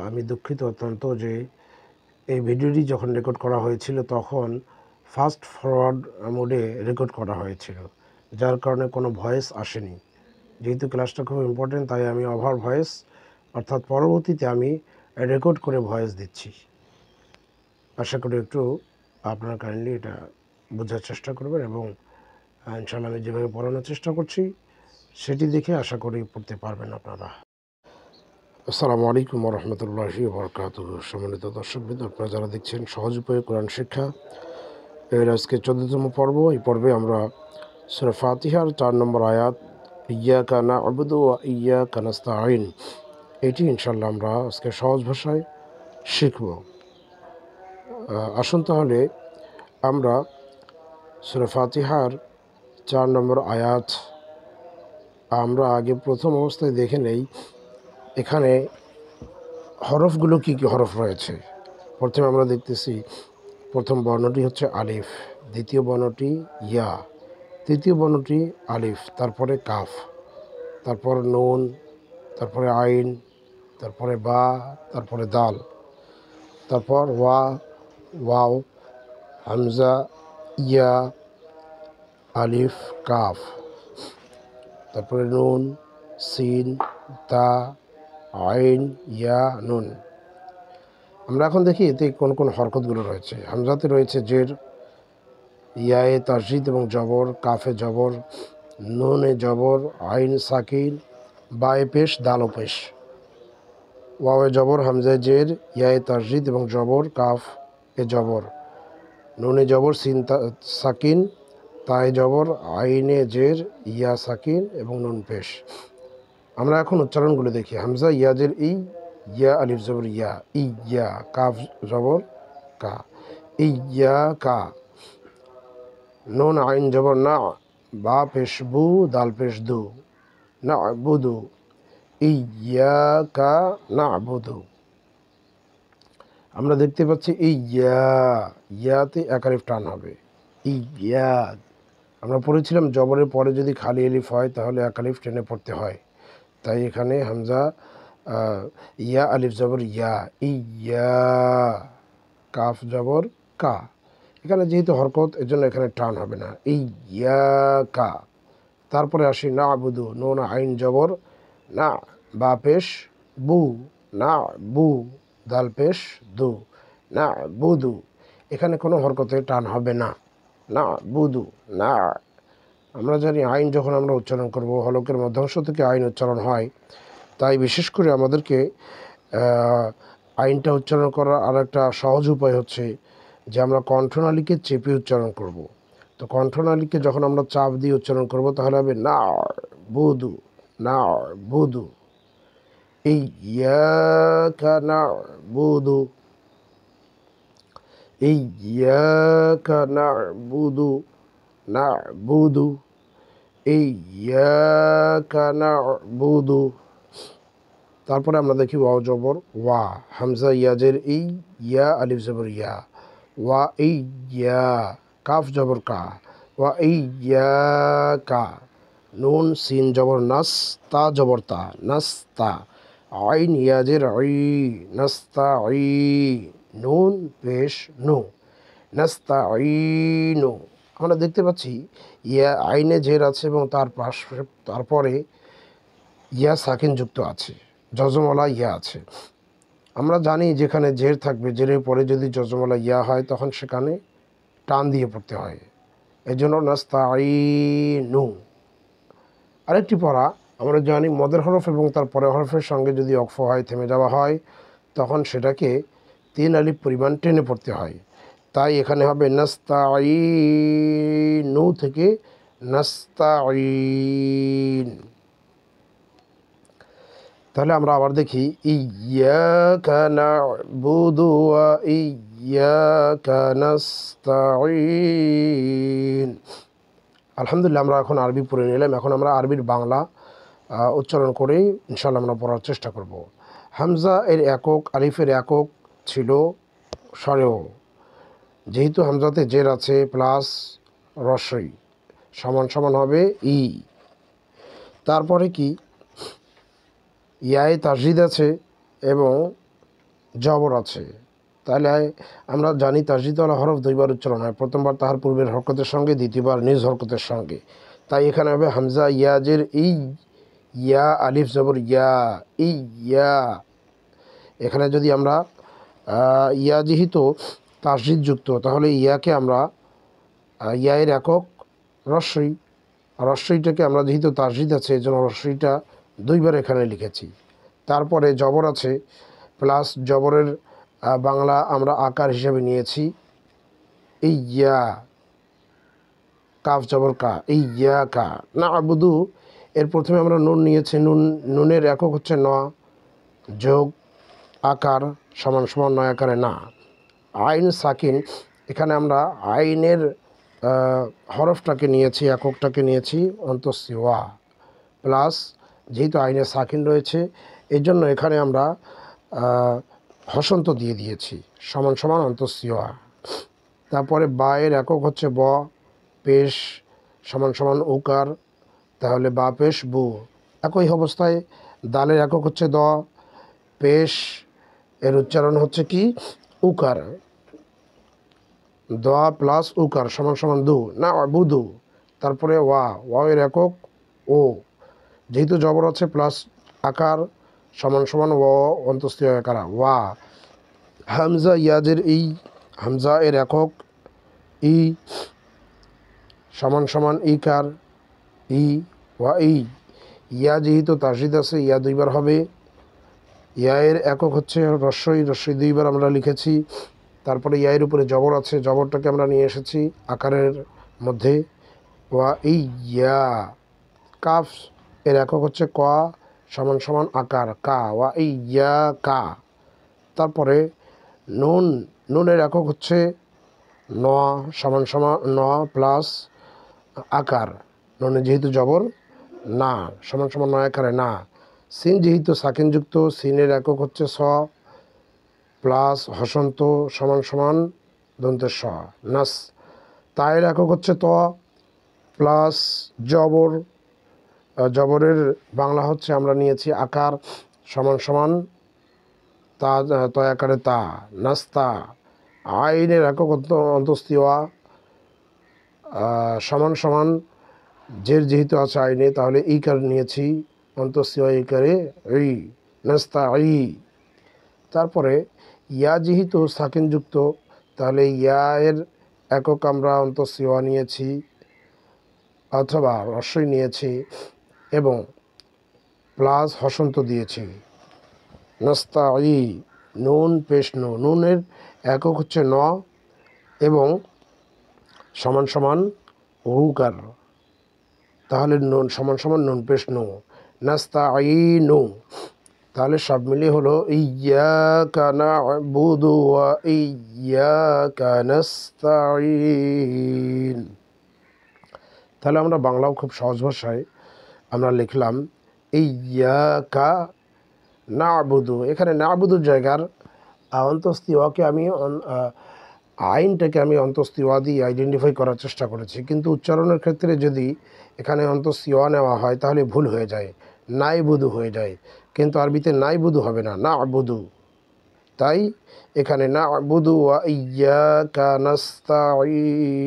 আমি দুঃখিত অত্যন্ত যে এই ভিডিওটি যখন রেকর্ড করা হয়েছিল তখন ফাস্ট ফরওয়ার্ড মোডে রেকর্ড করা হয়েছিল, যার কারণে কোনো ভয়েস আসেনি। যেহেতু ক্লাসটা খুব ইম্পর্টেন্ট, তাই আমি ওভার ভয়েস অর্থাৎ পরবর্তীতে আমি রেকর্ড করে ভয়েস দিচ্ছি। আশা করি একটু আপনারা কাইন্ডলি এটা বোঝার চেষ্টা করবেন এবং ইনশাআল্লাহ আমি যেভাবে পড়ানোর চেষ্টা করছি সেটি দেখে আশা করি পড়তে পারবেন আপনারা। আসসালামু আলাইকুম রহমতুল্লাহি বরকাতুহু। সম্মানিত দর্শকবৃন্দ, আপনারা যারা দেখছেন সহজ উপায়ে কোরআন শিক্ষা, এর আজকে 14তম পর্ব। এই পর্বে আমরা সূরা ফাতিহার 4 নম্বর আয়াত ইয়্যাকা না'বুদু ওয়া ইয়্যাকা নাস্তাঈন, এটি ইনশাআল্লাহ আমরা আজকে সহজ ভাষায় শিখব। আসুন তাহলে আমরা সূরা ফাতিহার 4 নম্বর আয়াত আমরা আগে প্রথম অবস্থায় দেখে নেই এখানে হরফগুলো কি কি হরফ রয়েছে। প্রথমে আমরা দেখতেছি প্রথম বর্ণটি হচ্ছে আলিফ, দ্বিতীয় বর্ণটি ইয়া, তৃতীয় বর্ণটি আলিফ, তারপরে কাফ, তারপর নুন, তারপরে আইন, তারপরে বা, তারপরে দাল, তারপর ওয়া, ওয়াও, হামজা, ইয়া, আলিফ, কাফ, তারপরে নুন, সিন, তা, আইন, ইয়া, নুন। আমরা এখন দেখি এতে কোন কোন হরকতগুলো রয়েছে। হামজাতে রয়েছে জের, ইয়ায়ে তাসদিদ এবং জবর, কাফে জবর, নুনে জবর, আইন সাকিন, বায়ে পেশ, দালও পেশ। ওয়াওয়ে জবর, হামজায় জের, ইয়ায়ে তাসদিদ এবং জবর, কাফ এ জবর, নুনে জবর, সিন সাকিন, তায়ে জবর, আইনে জের, ইয়া সাকিন এবং নুন পেশ। আমরা এখন উচ্চারণগুলো দেখি। হামজা ইয়াজের ইয়া, আলিফ জবর ইয়া, ইয়া, কাফ জবর কা, ইয়া কা, নুন আইন জবর না, বা পেশ বু, দাল পেশ দু, না বুদু, ইয়াকা না বুদু। আমরা দেখতে পাচ্ছি ইয়াতে এক আলিফ টান হবে, ইয়া। আমরা পড়েছিলাম জবরের পরে যদি খালি আলিফ হয় তাহলে এক আলিফ টেনে পড়তে হয়, তাই এখানে হামজা ইয়া, আলিফ জবর ইয়া, ইয়া, কাফ জবর কা। এখানে যেহেতু হরকত এজন্য এখানে টান হবে না, ইয়া কা। তারপরে আসি না আবুদু, নুন আইন জবর না, বা পেশ বু, না বু, দাল পেশ দু, না বুদু। এখানে কোনো হরকতে টান হবে না, না বুদু, না। আমরা জানি আইন যখন আমরা উচ্চারণ করব হলকের মধ্যাংশ থেকে আইন উচ্চারণ হয়, তাই বিশেষ করে আমাদেরকে আইনটা উচ্চারণ করার আর একটা সহজ উপায় হচ্ছে যে আমরা কণ্ঠনালীকে চেপে উচ্চারণ করব। তো কণ্ঠনালীকে যখন আমরা চাপ দিয়ে উচ্চারণ করব তাহলে হবে না বুদু, না বুদু, ইয়্যাকা না'বুদু, ইয়্যাকা না'বুদু, না'বুদু, ইয়্যাকা না'বুদু। তারপরে আমরা দেখি ওয়াও জবর ওয়া, হামজা ইয়াজের ইয়া, আলিফ জবর ইয়া, ওয়া ইয়া, কাফ জবর কা, ওয়া ইয়া কা, নুন সিন জবর নাস, তা জবর তা, নাস্তা, আইন ইয়াজের নাস্তা, নুন পেশ নু, নাস্তা নু। আমরা দেখতে পাচ্ছি ইয়া আইনে জের আছে এবং তারপরে ইয়া সাকিন যুক্ত আছে, যজমলা ইয়া আছে। আমরা জানি যেখানে জের থাকবে, জেরের পরে যদি যজমলা ইয়া হয় তখন সেখানে টান দিয়ে পড়তে হয়, এই জন্য নাস্তাঈনু। আরেকটি পড়া আমরা জানি মদের হরফ এবং তার পরের হরফের সঙ্গে যদি অক্ফ হয়, থেমে যাওয়া হয়, তখন সেটাকে 3 আলিফ পরিমাণ টেনে পড়তে হয়। তাই এখানে হবে নাস্তাঈনু থেকে নাস্তাঈন। তাহলে আমরা আবার দেখি ইয়্যাকা না'বুদু ওয়া ইয়্যাকা নাস্তাঈন। আলহামদুলিল্লাহ, আমরা এখন আরবি পড়ে নিলাম। এখন আমরা আরবির বাংলা উচ্চারণ করেই ইনশাআল্লাহ আমরা পড়ার চেষ্টা করব। হামজা এর একক, আলিফের একক ছিল স্বরেও। যেহেতু হামজাতে জের আছে প্লাস রস্বই সমান সমান হবে ই। তারপরে কি ইয়ায়ে তাসদিদ আছে এবং জবর আছে। তাহলে আমরা জানি তাসদিদওয়ালা হরফ দুইবার উচ্চারণ হয়, প্রথমবার তাহার পূর্বের হরকতের সঙ্গে, দ্বিতীয়বার নিজ হরকতের সঙ্গে। তাই এখানে হবে হামজা ইয়াজের ই, ইয়া আলিফ জবর ইয়া, ই ইয়া। এখানে যদি আমরা ইয়া যেহেতু তাসদিদ যুক্ত, তাহলে ইয়াকে আমরা ইয়া একক রস্বই, রস্বইটাকে আমরা যেহেতু তাসদিদ আছে এই জন্য রস্বইটা দুইবার এখানে লিখেছি। তারপরে জবর আছে, প্লাস জবরের বাংলা আমরা আকার হিসেবে নিয়েছি ইয়া, কাফ জবর কা, ইয়া কা না আবুদু। এর প্রথমে আমরা নুন নিয়েছি, নুনের একক হচ্ছে ন, যোগ আকার সমান সমান নয় আকারে না। আইন সাকিন, এখানে আমরা আইনের হরফটাকে নিয়েছি, এককটাকে নিয়েছি অন্তঃস্থ ওয়া, প্লাস যেহেতু আইনের সাকিন রয়েছে এই জন্য এখানে আমরা হসন্ত দিয়ে দিয়েছি সমান সমান অন্তঃস্থ ওয়া। তারপরে বা এর একক হচ্ছে ব, পেশ সমান সমান উকার, তাহলে বা পেশ বু। একই অবস্থায় দালের একক হচ্ছে দ, পেশ এর উচ্চারণ হচ্ছে কি উকার, দ প্লাস উকার সমান সমান দু না বুদু। তারপরে ওয়া এর একক ও, যেহেতু জবর আছে প্লাস আকার সমান সমান ও অন্তঃস্থ আকার ওয়া। হামজা ইয়াজের ই, হামজা এর একক ই সমান সমান ইকার ই ওয়া ই। ইয়া যেহেতু তাসদিদ আছে ইয়া দুইবার হবে, ইয়া এর একক হচ্ছে রস্বই, রস্বই দুইবার আমরা লিখেছি। তারপরে ইয়া এর উপরে জবর আছে, জবরটাকে আমরা নিয়ে এসেছি আকারের মধ্যে ওয়া ইয়া। কাফ এর একক হচ্ছে ক সমান সমান আকার কা ওয়া ইয়া কা। তারপরে নুন, নুনের একক হচ্ছে ন সমান সমান ন প্লাস আকার, নুনে যেহেতু জবর না সমান সমান নয় আকারে না। সিন যেহেতু সাকিনযুক্ত, সিনের একক হচ্ছে স প্লাস হসন্ত সমান সমান দন্তের স নাস। তায়ের একক হচ্ছে ত প্লাস জবর, জবরের বাংলা হচ্ছে আমরা নিয়েছি আকার সমান সমান তা, ত আকারে তা নাস্তা। আইনের একক অন্তঃস্থ ওয়া সমান সমান জের যেহেতু আছে আইনে তাহলে ইকার নিয়েছি অন্তঃস্থ ইকারে ই নাস্তা ই। তারপরে ইয়া যেহেতু সাকিনযুক্ত তাহলে ইয়া এর একক আমরা অন্তঃস্থ ওয়া নিয়েছি অথবা রস্বই নিয়েছি এবং প্লাস হসন্ত দিয়েছি নাস্তা ই। নুন পেশ নু, নুনের একক হচ্ছে ন এবং সমান সমান হুকার, তাহলে নুন সমান সমান নুন পেশ নু নাস্তা ই নু। তাহলে সব মিলিয়ে হলো ইয়াকা না'বুদু ওয়া ইয়াকা নাস্তাঈন। তাহলে আমরা বাংলাও খুব সহজ ভাষায় আমরা লিখলাম ইয়াকা না'বুদু। এখানে না'বুদুর জায়গার অন্তঃস্থ ওয়াকে আমি আইনটাকে আমি অন্তঃস্থ ওয়া দিয়ে আইডেন্টিফাই করার চেষ্টা করেছি, কিন্তু উচ্চারণের ক্ষেত্রে যদি এখানে অন্তঃস্থ ওয়া নেওয়া হয় তাহলে ভুল হয়ে যায়, নাই বুদু হয়ে যায়। কিন্তু আরবিতে নাই বুদু হবে না, না বুদু। তাই এখানে না বুদু ওয়া ইয়াকা নাস্তাঈন।